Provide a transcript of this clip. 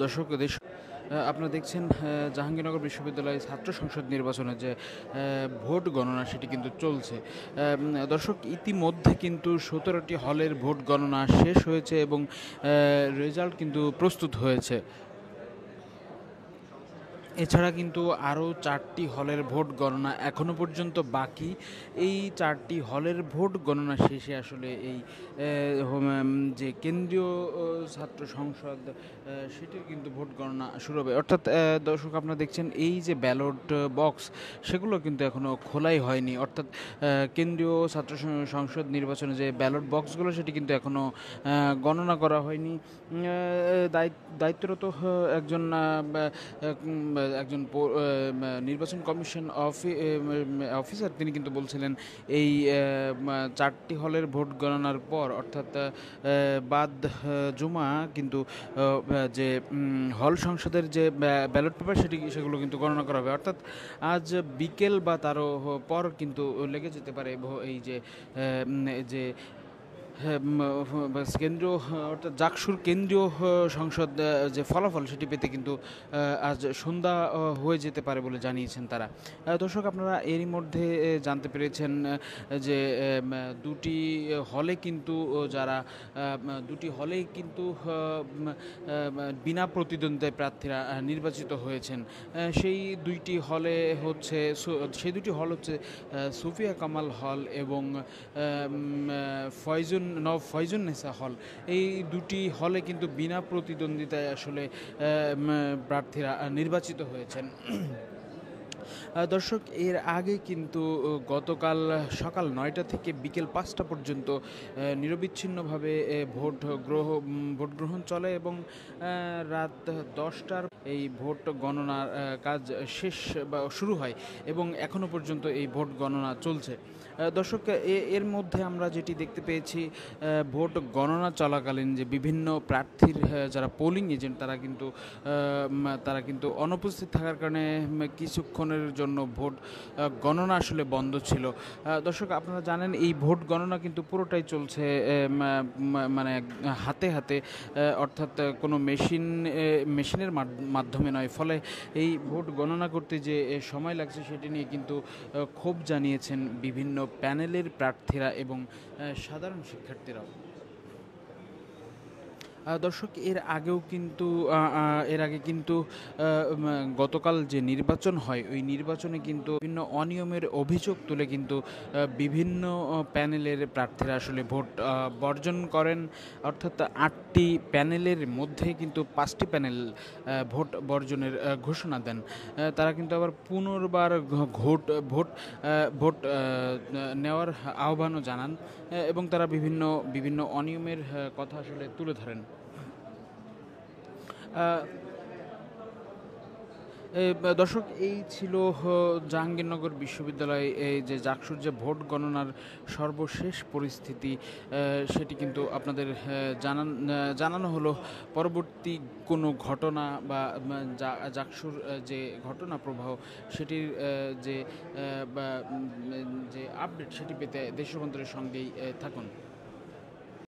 দর্শক আপনারা দেখছেন জাহাঙ্গীরনগর বিশ্ববিদ্যালয়ের ছাত্র সংসদ নির্বাচনে যে ভোট গণনা সেটি কিন্তু চলছে। দর্শক ইতিমধ্যে কিন্তু 17টি হলের ভোট গণনা শেষ হয়েছে এবং রেজাল্ট কিন্তু প্রস্তুত হয়েছে। এছাড়া কিন্তু আরও 4টি হলের ভোট গণনা এখনও পর্যন্ত বাকি। এই 4টি হলের ভোট গণনা শেষে আসলে এই যে কেন্দ্রীয় ছাত্র সংসদ সেটির কিন্তু ভোট গণনা শুরু হবে। অর্থাৎ দর্শক আপনারা দেখছেন এই যে ব্যালট বক্স সেগুলো কিন্তু এখনও খোলাই হয়নি। অর্থাৎ কেন্দ্রীয় ছাত্র সংসদ নির্বাচনে যে ব্যালট বক্সগুলো সেটি কিন্তু এখনও গণনা করা হয়নি। দায়িত্বরত একজন নির্বাচন কমিশন অফিসার তিনি কিন্তু বলছিলেন এই 4টি হলের ভোট গণনার পর অর্থাৎ বাদ জুমা কিন্তু যে হল সংসদের যে ব্যালট পেপার সেগুলো কিন্তু গণনা করা হবে। অর্থাৎ আজ বিকেল বা তারও পর কিন্তু লেগে যেতে পারে এই যে কেন্দ্রীয় অর্থাৎ জাকসুর কেন্দ্রীয় সংসদ যে ফলাফল সেটি পেতে কিন্তু আজ সন্ধ্যা হয়ে যেতে পারে বলে জানিয়েছেন তারা। দর্শক আপনারা এরই মধ্যে জানতে পেরেছেন যে দুটি হলে কিন্তু বিনা প্রতিদ্বন্দ্বিতায় প্রার্থীরা নির্বাচিত হয়েছেন। সেই দুটি হল হচ্ছে সুফিয়া কামাল হল এবং ফয়জুন্নেসা হল। এই দুটি হলে কিন্তু বিনা প্রতিদ্বন্দ্বিতায় আসলে প্রার্থীরা নির্বাচিত হয়েছেন। দর্শক এর আগে কিন্তু গতকাল সকাল 9টা থেকে বিকেল 5টা পর্যন্ত নিরবিচ্ছিন্নভাবে ভোট গ্রহণ চলে এবং রাত 10টার এই ভোট গণনার কাজ শুরু হয় এবং এখনও পর্যন্ত এই ভোট গণনা চলছে। দর্শক এর মধ্যে আমরা যেটি দেখতে পেয়েছি ভোট গণনা চলাকালীন যে বিভিন্ন প্রার্থীর যারা পোলিং এজেন্ট তারা কিন্তু অনুপস্থিত থাকার কারণে কিছুক্ষণের জন্য ভোট গণনা আসলে বন্ধ ছিল। দর্শক আপনারা জানেন এই ভোট গণনা কিন্তু পুরোটাই চলছে মানে হাতে হাতে, অর্থাৎ কোনো মেশিনের মাধ্যমে নয়। ফলে এই ভোট গণনা করতে যে সময় লাগছে সেটি নিয়ে কিন্তু ক্ষোভ জানিয়েছেন বিভিন্ন প্যানেলের প্রার্থীরা এবং সাধারণ শিক্ষার্থীরাও। দর্শক এর আগে কিন্তু গতকাল যে নির্বাচন হয় ওই নির্বাচনে কিন্তু বিভিন্ন অনিয়মের অভিযোগ তুলে কিন্তু বিভিন্ন প্যানেলের প্রার্থীরা আসলে ভোট বর্জন করেন। অর্থাৎ 8টি প্যানেলের মধ্যে কিন্তু 5টি প্যানেল ভোট বর্জনের ঘোষণা দেন। তারা কিন্তু আবার পুনর্বার ভোট নেওয়ার আহ্বানও জানান এবং তারা বিভিন্ন অনিয়মের কথা আসলে তুলে ধরেন। দর্শক এই ছিল জাহাঙ্গীরনগর বিশ্ববিদ্যালয়ে এই যে জাকসুর যে ভোট গণনার সর্বশেষ পরিস্থিতি সেটি কিন্তু আপনাদের জানানো হলো। পরবর্তী কোনো ঘটনা বা জাকসুর যে ঘটনা প্রবাহ সেটির যে আপডেট সেটি পেতে দেশ রূপান্তরের সঙ্গেই থাকুন।